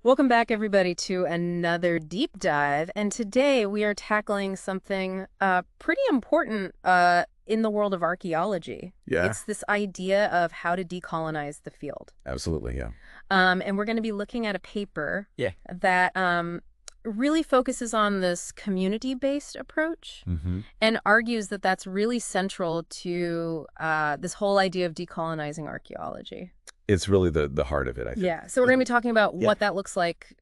Welcome back, everybody, to another deep dive. And today we are tackling something pretty important in the world of archaeology. Yeah, It's this idea of how to decolonize the field. absolutely. Yeah. And we're going to be looking at a paper Yeah. that really focuses on this community-based approach Mm-hmm. and argues that that's really central to this whole idea of decolonizing archaeology. It's really the heart of it, I think. Yeah. So we're going to be talking about Yeah. what that looks like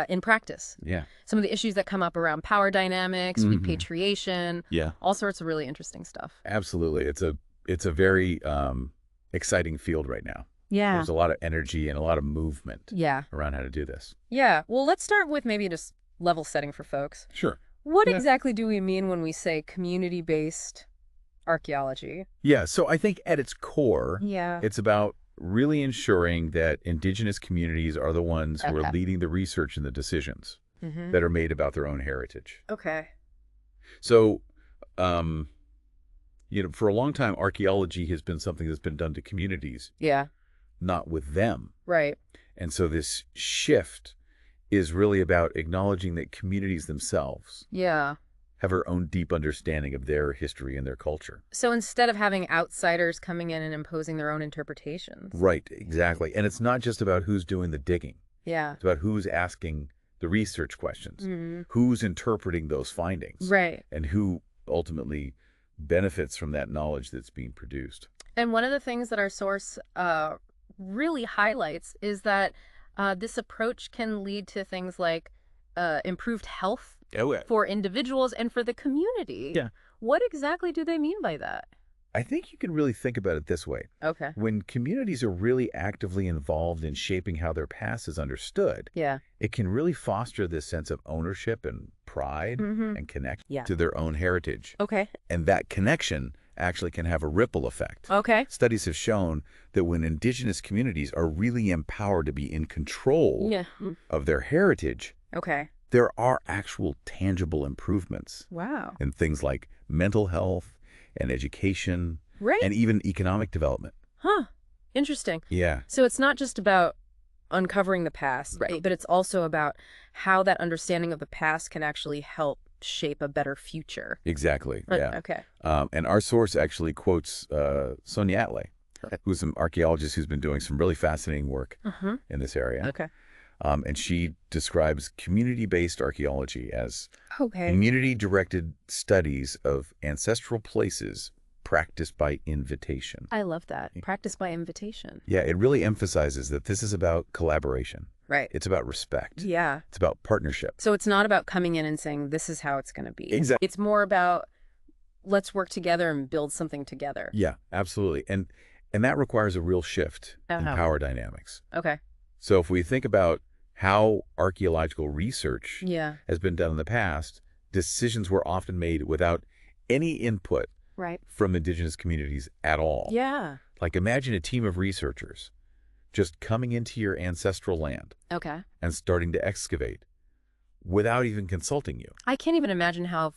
in practice. Yeah. Some of the issues that come up around power dynamics, Mhm. repatriation, Yeah. all sorts of really interesting stuff. Absolutely. It's a very exciting field right now. Yeah. There's a lot of energy and a lot of movement Yeah. around how to do this. Yeah. Well, let's start with maybe just level setting for folks. Sure. What Yeah. exactly do we mean when we say community-based archaeology? Yeah. So I think at its core, Yeah. it's about really ensuring that Indigenous communities are the ones who Okay. are leading the research and the decisions Mm-hmm. that are made about their own heritage. Okay. So, for a long time, archaeology has been something that's been done to communities, Yeah. not with them. Right. And so this shift is really about acknowledging that communities themselves Yeah. have their own deep understanding of their history and their culture. So instead of having outsiders coming in and imposing their own interpretations. Right, exactly. And it's not just about who's doing the digging. Yeah. It's about who's asking the research questions, Mm-hmm. who's interpreting those findings, Right. and who ultimately benefits from that knowledge that's being produced. And one of the things that our source really highlights is that this approach can lead to things like improved health Oh, yeah. for individuals and for the community. Yeah. What exactly do they mean by that? I think you can really think about it this way. Okay. When communities are really actively involved in shaping how their past is understood, Yeah. it can really foster this sense of ownership and pride Mm-hmm. and connect Yeah. to their own heritage. Okay. And that connection actually can have a ripple effect. Okay. Studies have shown that when Indigenous communities are really empowered to be in control Yeah. of their heritage, Okay. there are actual tangible improvements Wow. in things like mental health and education Right. and even economic development. Huh. Interesting. Yeah, So it's not just about uncovering the past, Right. but it's also about how that understanding of the past can actually help shape a better future. exactly. Yeah. Okay. And our source actually quotes Sonia Atley, who's an archaeologist who's been doing some really fascinating work Uh-huh. in this area. Okay. And she describes community-based archaeology as Okay. community-directed studies of ancestral places practiced by invitation. I love that. Practice by invitation. Yeah, it really emphasizes that this is about collaboration. Right. It's about respect. Yeah. It's about partnership. So it's not about coming in and saying, this is how it's going to be. Exactly. It's more about, let's work together and build something together. Yeah, absolutely. And that requires a real shift in Uh-huh. power dynamics. Okay. So if we think about how archaeological research Yeah. has been done in the past, decisions were often made without any input Right. from Indigenous communities at all. Yeah. Like imagine a team of researchers just coming into your ancestral land Okay. and starting to excavate without even consulting you. I can't even imagine how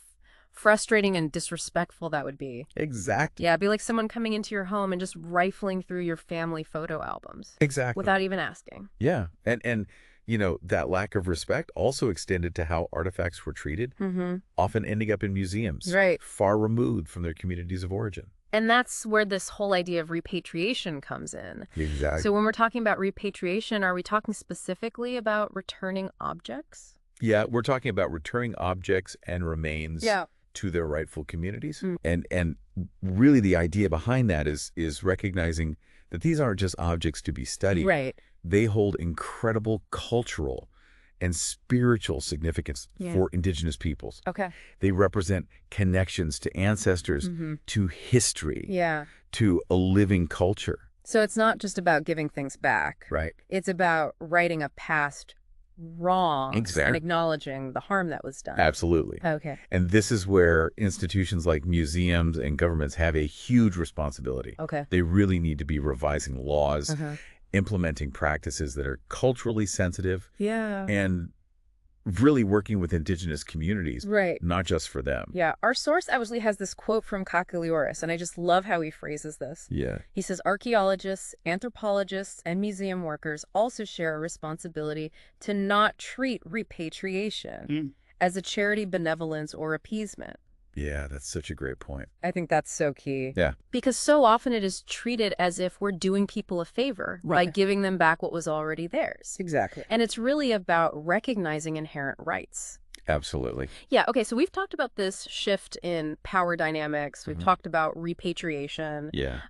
frustrating and disrespectful that would be. Exactly. Yeah, it'd be like someone coming into your home and just rifling through your family photo albums Exactly. without even asking. Yeah. And that lack of respect also extended to how artifacts were treated, Mm-hmm. often ending up in museums, Right. far removed from their communities of origin. And that's where this whole idea of repatriation comes in. Exactly. So when we're talking about repatriation, are we talking specifically about returning objects? Yeah, we're talking about returning objects and remains to their rightful communities. Mm. And really the idea behind that is recognizing that these aren't just objects to be studied. Right. They hold incredible cultural and spiritual significance Yeah. for Indigenous peoples. Okay. They represent connections to ancestors, Mm-hmm. to history, Yeah. to a living culture. So it's not just about giving things back. Right. It's about righting a past wrong Exactly. and acknowledging the harm that was done. Absolutely. Okay. And this is where institutions like museums and governments have a huge responsibility. Okay. They really need to be revising laws, Uh-huh. implementing practices that are culturally sensitive Yeah. and really working with indigenous communities, Right. not just for them. Yeah, our source actually has this quote from Kakaliouris, and I just love how he phrases this. Yeah. He says, archaeologists, anthropologists, and museum workers also share a responsibility to not treat repatriation as a charity benevolence or appeasement. Yeah, that's such a great point. I think that's so key. Yeah. Because so often it is treated as if we're doing people a favor by giving them back what was already theirs. Exactly. And it's really about recognizing inherent rights. Absolutely. Yeah, okay, so we've talked about this shift in power dynamics. We've talked about repatriation. Yeah.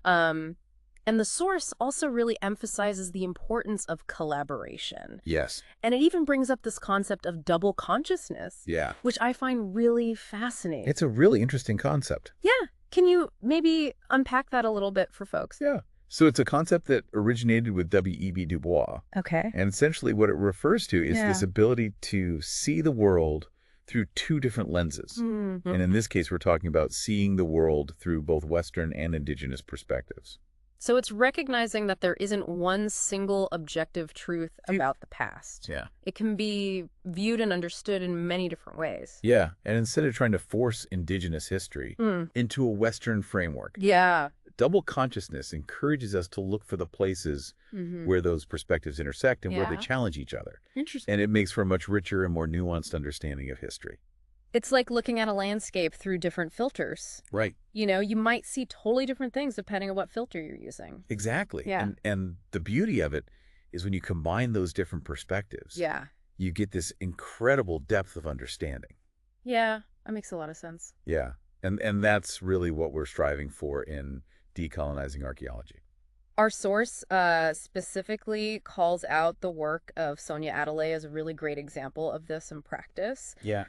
And the source also really emphasizes the importance of collaboration. Yes. And it even brings up this concept of double consciousness, Yeah. which I find really fascinating. It's a really interesting concept. Yeah. Can you maybe unpack that a little bit for folks? Yeah. So it's a concept that originated with W.E.B. Du Bois. Okay. And essentially what it refers to is this ability to see the world through two different lenses. Mm-hmm. And in this case, we're talking about seeing the world through both Western and indigenous perspectives. So it's recognizing that there isn't one single objective truth about the past. Yeah. It can be viewed and understood in many different ways. Yeah. And instead of trying to force indigenous history into a Western framework, Yeah. double consciousness encourages us to look for the places where those perspectives intersect and where they challenge each other. Interesting. And it makes for a much richer and more nuanced understanding of history. It's like looking at a landscape through different filters. Right. You know, you might see totally different things depending on what filter you're using. Exactly. Yeah. And the beauty of it is when you combine those different perspectives, Yeah. you get this incredible depth of understanding. Yeah, that makes a lot of sense. Yeah. And that's really what we're striving for in decolonizing archaeology. Our source specifically calls out the work of Sonia Adelaide as a really great example of this in practice. Yeah.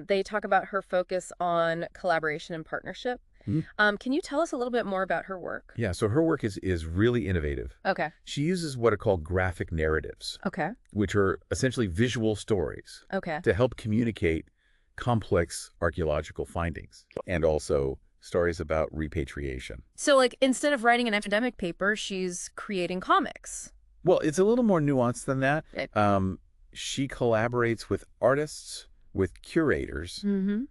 They talk about her focus on collaboration and partnership. Can you tell us a little bit more about her work? Yeah. So her work is really innovative. Okay. She uses what are called graphic narratives, Okay. which are essentially visual stories Okay. to help communicate complex archaeological findings and also stories about repatriation. So, like, instead of writing an academic paper, she's creating comics. Well, it's a little more nuanced than that. Okay. She collaborates with artists, with curators,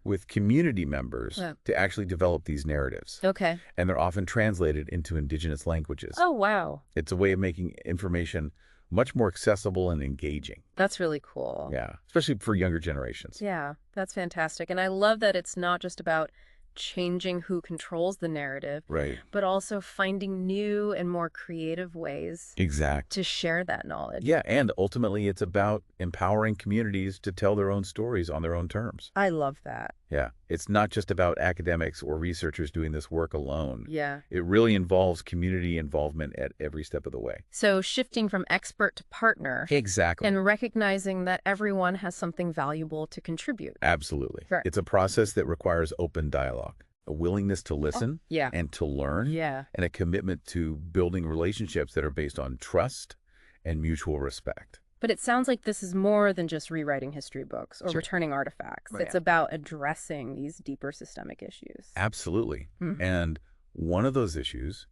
with community members to actually develop these narratives. Okay. And they're often translated into indigenous languages. Oh, wow. It's a way of making information much more accessible and engaging. That's really cool. Yeah, especially for younger generations. Yeah, that's fantastic. And I love that it's not just about changing who controls the narrative, Right. but also finding new and more creative ways Exact. to share that knowledge. Yeah, and ultimately it's about empowering communities to tell their own stories on their own terms. I love that. Yeah, it's not just about academics or researchers doing this work alone. Yeah. It really involves community involvement at every step of the way. So shifting from expert to partner Exactly. and recognizing that everyone has something valuable to contribute. Absolutely. Right. It's a process that requires open dialogue, a willingness to listen Yeah. and to learn, Yeah. and a commitment to building relationships that are based on trust and mutual respect. But it sounds like this is more than just rewriting history books or Sure. returning artifacts. Right. It's about addressing these deeper systemic issues. Absolutely. Mhm. And one of those issues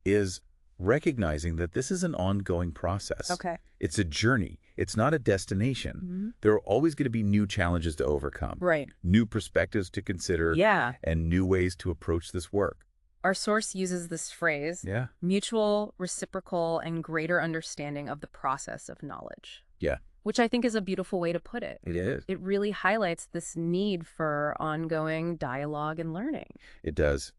is recognizing that this is an ongoing process. Okay. It's a journey. It's not a destination. There are always going to be new challenges to overcome, Right. new perspectives to consider, Yeah. and new ways to approach this work. Our source uses this phrase, Yeah. mutual, reciprocal, and greater understanding of the process of knowledge. Yeah. Which I think is a beautiful way to put it. It is. It really highlights this need for ongoing dialogue and learning. It does.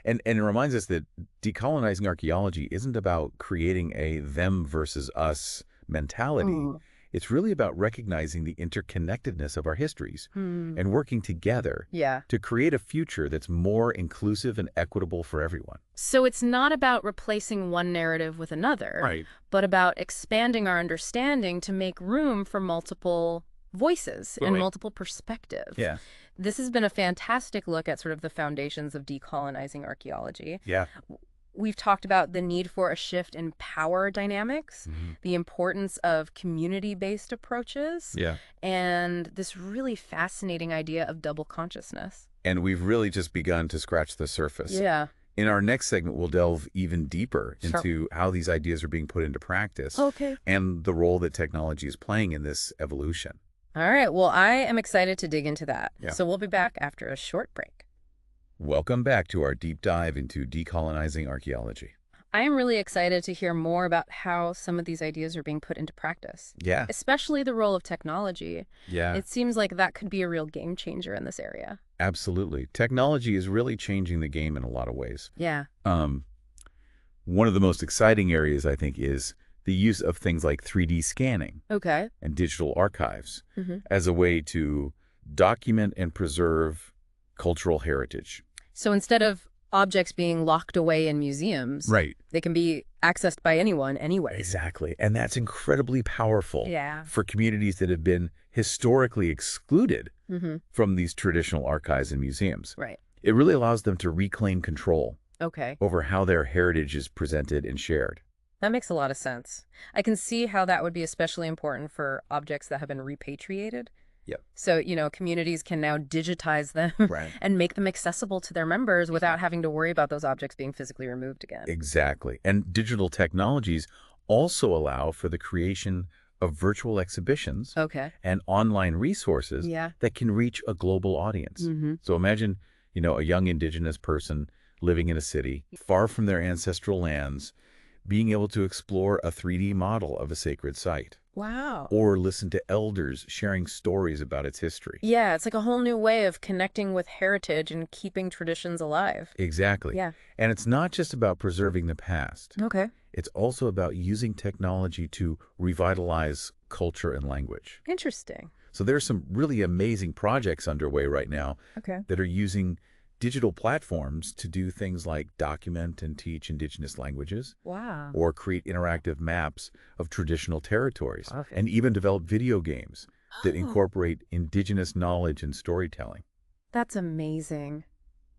And it reminds us that decolonizing archaeology isn't about creating a them versus us mentality. It's really about recognizing the interconnectedness of our histories and working together Yeah. to create a future that's more inclusive and equitable for everyone. So it's not about replacing one narrative with another, but about expanding our understanding to make room for multiple voices and multiple perspectives. Yeah. This has been a fantastic look at sort of the foundations of decolonizing archaeology. Yeah. We've talked about the need for a shift in power dynamics, the importance of community-based approaches, Yeah. and this really fascinating idea of double consciousness. And we've really just begun to scratch the surface. Yeah. In our next segment, we'll delve even deeper Sure. into how these ideas are being put into practice Okay. and the role that technology is playing in this evolution. All right, well, I am excited to dig into that. Yeah. So we'll be back after a short break. Welcome back to our deep dive into decolonizing archaeology. I am really excited to hear more about how some of these ideas are being put into practice, Yeah. especially the role of technology. Yeah, It seems like that could be a real game changer in this area. absolutely. Technology is really changing the game in a lot of ways. Yeah. Um, One of the most exciting areas, I think, is the use of things like 3D scanning Okay. and digital archives hmm as a way to document and preserve cultural heritage. So instead of objects being locked away in museums, Right. they can be accessed by anyone, anywhere. Exactly. And that's incredibly powerful Yeah. for communities that have been historically excluded hmm from these traditional archives and museums. Right. It really allows them to reclaim control Okay. over how their heritage is presented and shared. That makes a lot of sense. I can see how that would be especially important for objects that have been repatriated. Yep. So, communities can now digitize them Right. and make them accessible to their members without having to worry about those objects being physically removed again. Exactly. And digital technologies also allow for the creation of virtual exhibitions Okay. and online resources Yeah. that can reach a global audience. Mm-hmm. So imagine, a young Indigenous person living in a city far from their ancestral lands, being able to explore a 3D model of a sacred site Wow. or listen to elders sharing stories about its history. Yeah, it's like a whole new way of connecting with heritage and keeping traditions alive. Exactly. Yeah. And it's not just about preserving the past. Okay. It's also about using technology to revitalize culture and language. Interesting. So there's some really amazing projects underway right now Okay. that are using digital platforms to do things like document and teach Indigenous languages Wow. or create interactive maps of traditional territories Perfect. and even develop video games that Oh. incorporate Indigenous knowledge and storytelling. That's amazing.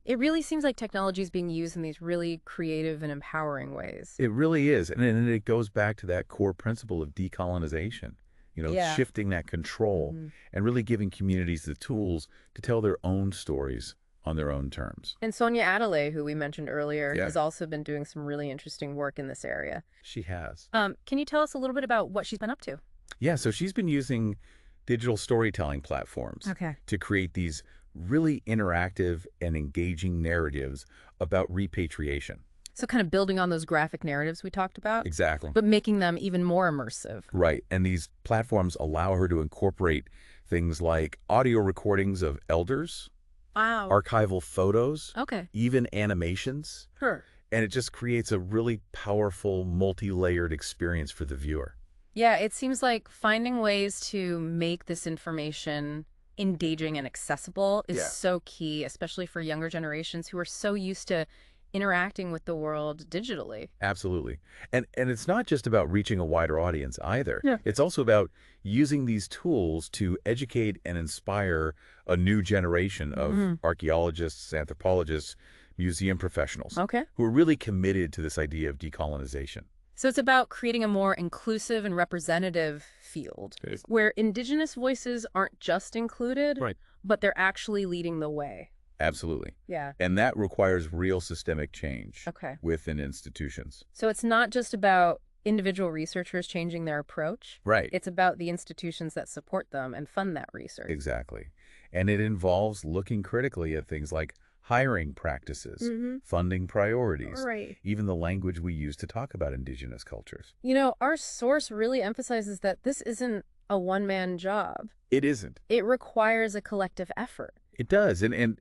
It really seems like technology is being used in these really creative and empowering ways. It really is. And it goes back to that core principle of decolonization, Yeah. shifting that control Mhm. and really giving communities the tools to tell their own stories on their own terms. And Sonia Adelaide, who we mentioned earlier, Yeah. has also been doing some really interesting work in this area. She has. Can you tell us a little bit about what she's been up to? Yeah, so she's been using digital storytelling platforms Okay. to create these really interactive and engaging narratives about repatriation. So kind of building on those graphic narratives we talked about, Exactly. but making them even more immersive. Right. And these platforms allow her to incorporate things like audio recordings of elders, Wow. archival photos, Okay. even animations. Sure. And it just creates a really powerful, multi-layered experience for the viewer. Yeah, it seems like finding ways to make this information engaging and accessible is Yeah. so key, especially for younger generations who are so used to interacting with the world digitally. Absolutely. And it's not just about reaching a wider audience either. Yeah. It's also about using these tools to educate and inspire a new generation of Mhm. archaeologists, anthropologists, museum professionals Okay. who are really committed to this idea of decolonization. So it's about creating a more inclusive and representative field Okay. where Indigenous voices aren't just included, Right. but they're actually leading the way. Absolutely. Yeah. And that requires real systemic change Okay. within institutions. So it's not just about individual researchers changing their approach. Right. It's about the institutions that support them and fund that research. Exactly. And it involves looking critically at things like hiring practices, Mhm. funding priorities, Right. even the language we use to talk about Indigenous cultures. Our source really emphasizes that this isn't a one-man job. It isn't. It requires a collective effort. It does. And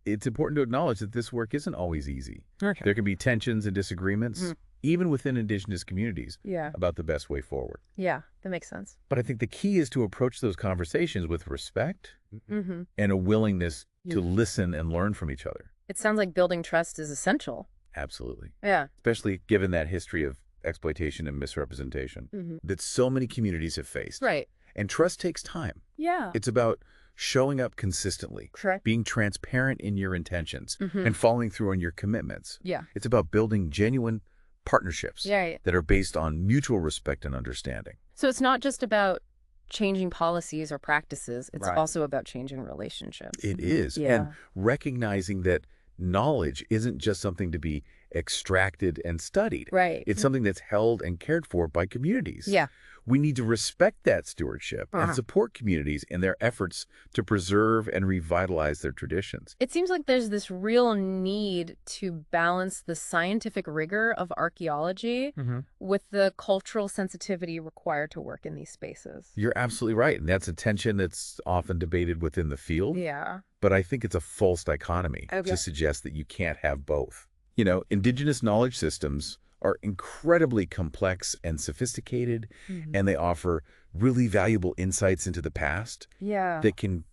it's important to acknowledge that this work isn't always easy. Okay. There can be tensions and disagreements, Mhm. even within Indigenous communities, Yeah. about the best way forward. Yeah, that makes sense. But I think the key is to approach those conversations with respect Mm-hmm. and a willingness to Yeah. listen and learn from each other. It sounds like building trust is essential. Absolutely. Yeah. Especially given that history of exploitation and misrepresentation Mm-hmm. that so many communities have faced. Right. And trust takes time. Yeah. It's about showing up consistently, Correct. being transparent in your intentions, Mhm. and following through on your commitments. Yeah. It's about building genuine partnerships Yeah. that are based on mutual respect and understanding. So it's not just about changing policies or practices. It's Right. also about changing relationships. It is. Yeah. And recognizing that knowledge isn't just something to be extracted, and studied. Right. It's something that's held and cared for by communities. Yeah. We need to respect that stewardship and support communities in their efforts to preserve and revitalize their traditions. It seems like there's this real need to balance the scientific rigor of archaeology with the cultural sensitivity required to work in these spaces. You're absolutely right. And that's a tension that's often debated within the field. Yeah. But I think it's a false dichotomy to suggest that you can't have both. You know, indigenous knowledge systems are incredibly complex and sophisticated, and they offer really valuable insights into the past that can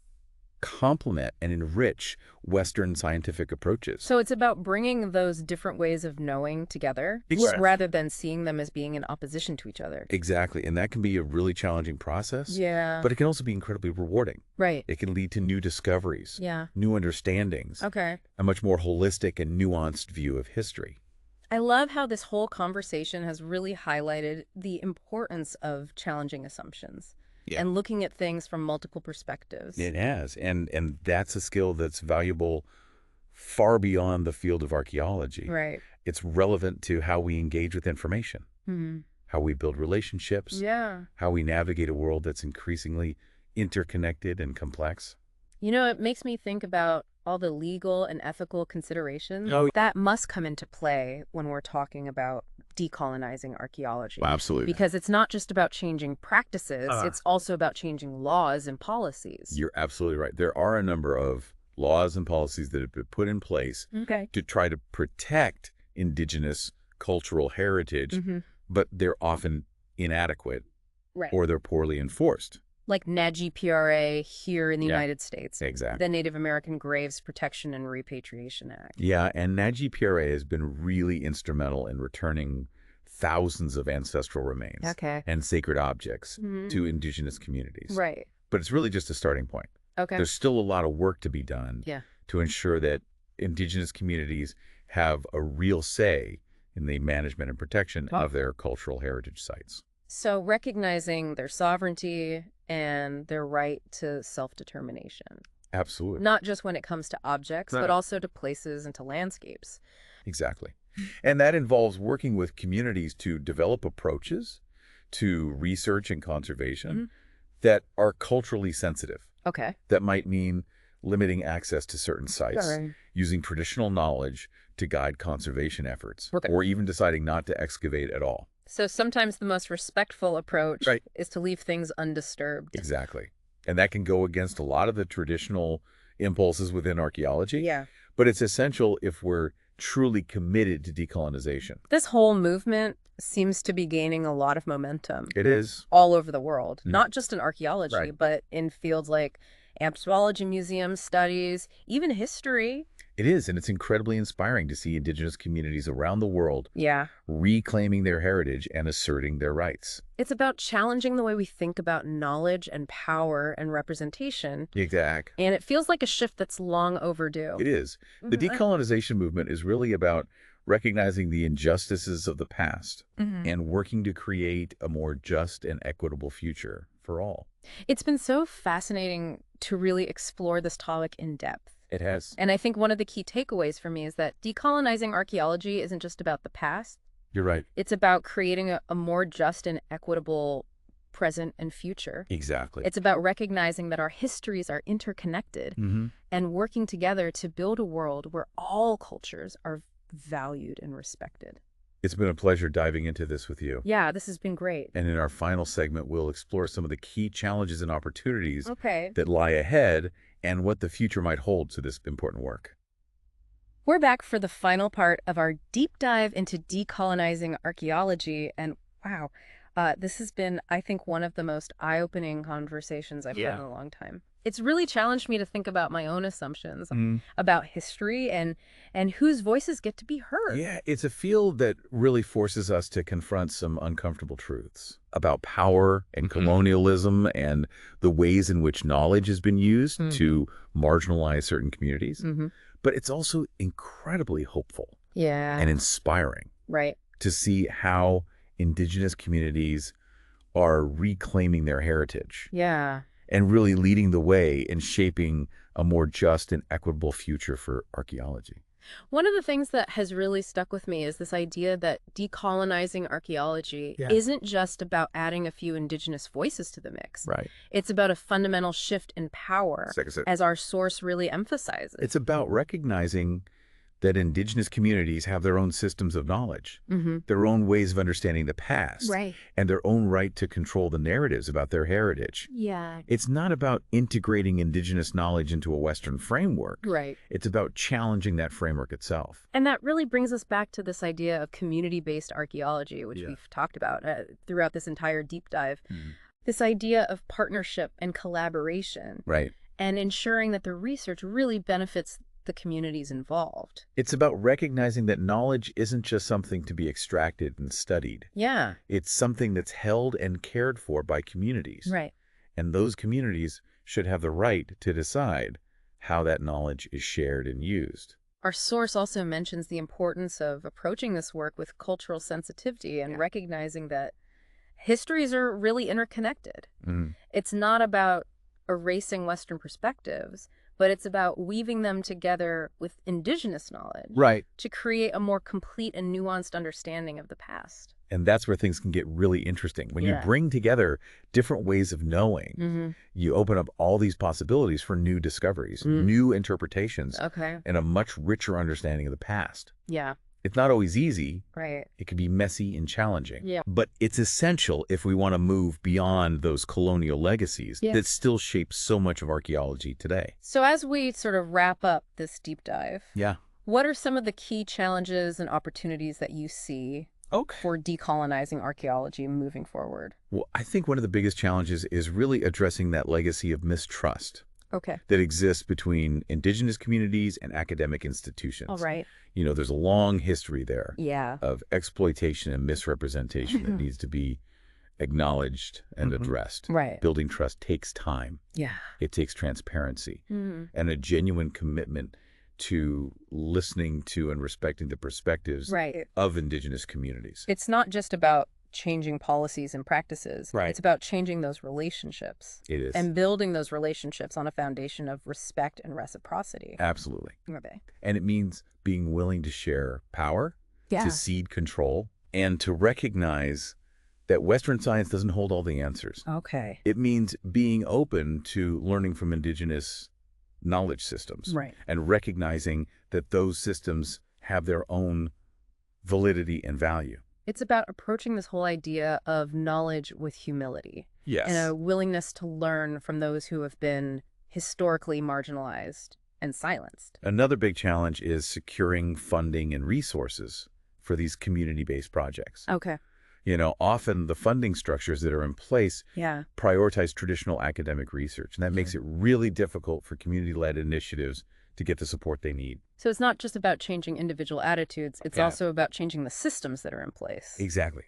complement and enrich Western scientific approaches. So it's about bringing those different ways of knowing together rather than seeing them as being in opposition to each other. Exactly. And that can be a really challenging process. Yeah. But it can also be incredibly rewarding. Right. It can lead to new discoveries, new understandings, Okay. a much more holistic and nuanced view of history. I love how this whole conversation has really highlighted the importance of challenging assumptions and looking at things from multiple perspectives. It has. And that's a skill that's valuable far beyond the field of archaeology. Right. It's relevant to how we engage with information, how we build relationships, how we navigate a world that's increasingly interconnected and complex. You know, it makes me think about all the legal and ethical considerations that must come into play when we're talking about decolonizing archaeology. Absolutely. Because it's not just about changing practices, it's also about changing laws and policies. You're absolutely right. There are a number of laws and policies that have been put in place to try to protect indigenous cultural heritage, but they're often inadequate or they're poorly enforced. Like NAGPRA here in the United States. Exactly. The Native American Graves Protection and Repatriation Act. Yeah, and NAGPRA has been really instrumental in returning thousands of ancestral remains and sacred objects to indigenous communities. Right. But it's really just a starting point. Okay. There's still a lot of work to be done to ensure that indigenous communities have a real say in the management and protection of their cultural heritage sites. So recognizing their sovereignty and their right to self-determination. Absolutely. Not just when it comes to objects, but also to places and to landscapes. Exactly. And that involves working with communities to develop approaches to research and conservation that are culturally sensitive. Okay. That might mean limiting access to certain sites, using traditional knowledge to guide conservation efforts, or even deciding not to excavate at all. So sometimes the most respectful approach is to leave things undisturbed. Exactly. And that can go against a lot of the traditional impulses within archaeology. Yeah. But it's essential if we're truly committed to decolonization. This whole movement seems to be gaining a lot of momentum. It is. All over the world, not just in archaeology, but in fields like anthropology, museum studies, even history. It is, and it's incredibly inspiring to see indigenous communities around the world reclaiming their heritage and asserting their rights. It's about challenging the way we think about knowledge and power and representation. Exactly. And it feels like a shift that's long overdue. It is. The decolonization movement is really about recognizing the injustices of the past and working to create a more just and equitable future for all. It's been so fascinating to really explore this topic in depth. It has. And I think one of the key takeaways for me is that decolonizing archaeology isn't just about the past. You're right. It's about creating a more just and equitable present and future. Exactly. It's about recognizing that our histories are interconnected and working together to build a world where all cultures are valued and respected. It's been a pleasure diving into this with you. Yeah, this has been great. And in our final segment, we'll explore some of the key challenges and opportunities that lie ahead and what the future might hold to this important work. We're back for the final part of our deep dive into decolonizing archaeology. And wow, this has been, I think, one of the most eye-opening conversations I've had in a long time. It's really challenged me to think about my own assumptions about history and whose voices get to be heard. Yeah, it's a field that really forces us to confront some uncomfortable truths about power and colonialism and the ways in which knowledge has been used to marginalize certain communities. But it's also incredibly hopeful and inspiring to see how indigenous communities are reclaiming their heritage. And really leading the way in shaping a more just and equitable future for archaeology. One of the things that has really stuck with me is this idea that decolonizing archaeology Yeah. isn't just about adding a few indigenous voices to the mix. Right. It's about a fundamental shift in power, So as our source really emphasizes. it's about recognizing that indigenous communities have their own systems of knowledge, their own ways of understanding the past, Right. and their own right to control the narratives about their heritage. Yeah. It's not about integrating indigenous knowledge into a Western framework. Right. It's about challenging that framework itself. And that really brings us back to this idea of community-based archaeology, which we've talked about throughout this entire deep dive. This idea of partnership and collaboration. Right. And ensuring that the research really benefits the communities involved. It's about recognizing that knowledge isn't just something to be extracted and studied. Yeah. It's something that's held and cared for by communities. Right. And those communities should have the right to decide how that knowledge is shared and used. Our source also mentions the importance of approaching this work with cultural sensitivity and recognizing that histories are really interconnected. It's not about erasing Western perspectives, but it's about weaving them together with indigenous knowledge. Right. To create a more complete and nuanced understanding of the past. And that's where things can get really interesting. When you bring together different ways of knowing, you open up all these possibilities for new discoveries, new interpretations, and a much richer understanding of the past. Yeah. It's not always easy. Right. It can be messy and challenging. Yeah. But it's essential if we want to move beyond those colonial legacies that still shape so much of archaeology today. So as we sort of wrap up this deep dive, what are some of the key challenges and opportunities that you see for decolonizing archaeology moving forward? Well, I think one of the biggest challenges is really addressing that legacy of mistrust that exists between indigenous communities and academic institutions. All right. You know, there's a long history there Yeah. of exploitation and misrepresentation that needs to be acknowledged and addressed. Right. Building trust takes time. Yeah. It takes transparency and a genuine commitment to listening to and respecting the perspectives of indigenous communities. It's not just about changing policies and practices. Right. It's about changing those relationships. It is. And building those relationships on a foundation of respect and reciprocity. Absolutely. Okay. And it means being willing to share power, Yeah. to cede control, and to recognize that Western science doesn't hold all the answers. Okay. It means being open to learning from indigenous knowledge systems. Right. And recognizing that those systems have their own validity and value. It's about approaching this whole idea of knowledge with humility. Yes. And a willingness to learn from those who have been historically marginalized and silenced. Another big challenge is securing funding and resources for these community-based projects. Okay. You know, often the funding structures that are in place Yeah. prioritize traditional academic research, and that makes it really difficult for community-led initiatives to get the support they need. So it's not just about changing individual attitudes, it's also about changing the systems that are in place. Exactly.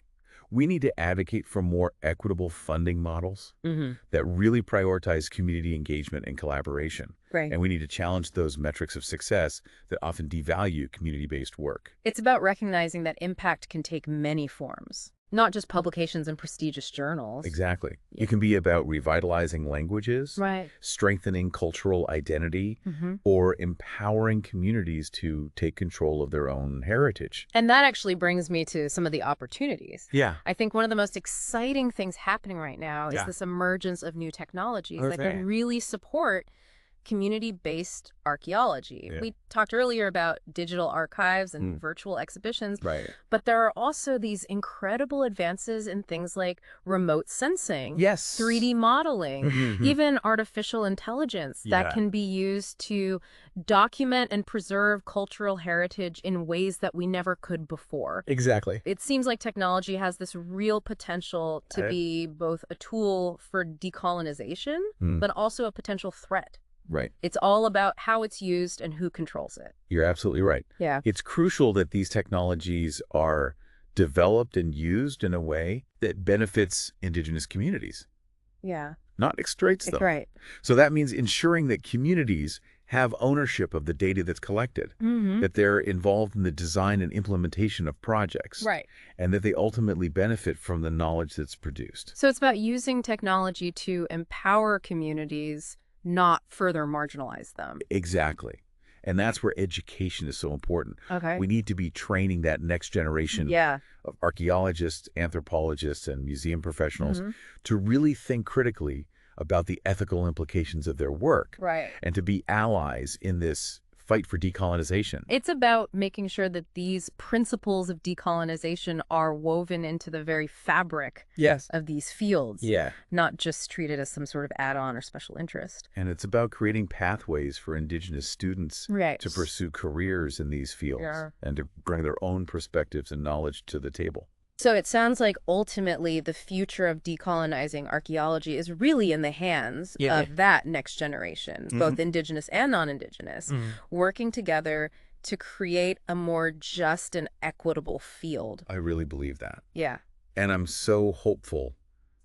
We need to advocate for more equitable funding models that really prioritize community engagement and collaboration. Right. And we need to challenge those metrics of success that often devalue community-based work. It's about recognizing that impact can take many forms, not just publications in prestigious journals. Exactly. It can be about revitalizing languages, Right. strengthening cultural identity, or empowering communities to take control of their own heritage. And that actually brings me to some of the opportunities. Yeah. I think one of the most exciting things happening right now is this emergence of new technologies that can really support community-based archaeology. Yeah. We talked earlier about digital archives and virtual exhibitions, Right. but there are also these incredible advances in things like remote sensing, Yes. 3D modeling, even artificial intelligence that Yeah. can be used to document and preserve cultural heritage in ways that we never could before. Exactly. It seems like technology has this real potential to be both a tool for decolonization, but also a potential threat. Right. It's all about how it's used and who controls it. You're absolutely right. Yeah. It's crucial that these technologies are developed and used in a way that benefits indigenous communities, Yeah. not exploits them. That's right. So that means ensuring that communities have ownership of the data that's collected, that they're involved in the design and implementation of projects, Right. and that they ultimately benefit from the knowledge that's produced. So it's about using technology to empower communities, not further marginalize them. Exactly. And that's where education is so important. Okay. We need to be training that next generation Yeah. of archaeologists, anthropologists, and museum professionals Mhm. to really think critically about the ethical implications of their work Right. and to be allies in this fight for decolonization. It's about making sure that these principles of decolonization are woven into the very fabric Yes. of these fields, Yeah. not just treated as some sort of add-on or special interest. And it's about creating pathways for Indigenous students Right. to pursue careers in these fields Yeah. and to bring their own perspectives and knowledge to the table. So it sounds like ultimately the future of decolonizing archaeology is really in the hands of that next generation, both Indigenous and non-Indigenous, working together to create a more just and equitable field. I really believe that. Yeah. And I'm so hopeful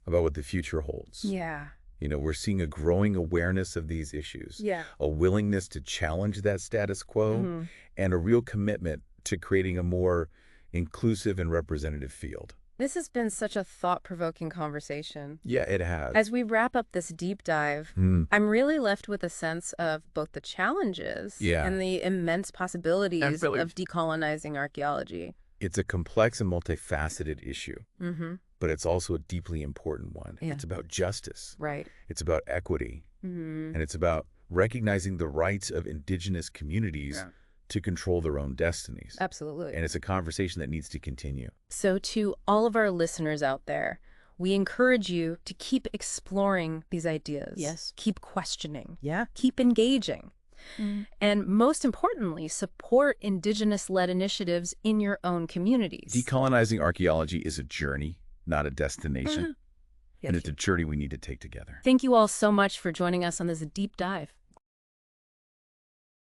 about what the future holds. Yeah. You know, we're seeing a growing awareness of these issues, Yeah. a willingness to challenge that status quo, and a real commitment to creating a more inclusive and representative field. This has been such a thought-provoking conversation. Yeah, it has. As we wrap up this deep dive, I'm really left with a sense of both the challenges and the immense possibilities of decolonizing archaeology. It's a complex and multifaceted issue, but it's also a deeply important one. Yeah. It's about justice. Right. It's about equity. And it's about recognizing the rights of Indigenous communities to control their own destinies. Absolutely. And it's a conversation that needs to continue. So to all of our listeners out there, we encourage you to keep exploring these ideas. Yes. Keep questioning. Yeah. Keep engaging. And most importantly, support Indigenous-led initiatives in your own communities. Decolonizing archaeology is a journey, not a destination. Yes. And it's a journey we need to take together. Thank you all so much for joining us on this deep dive.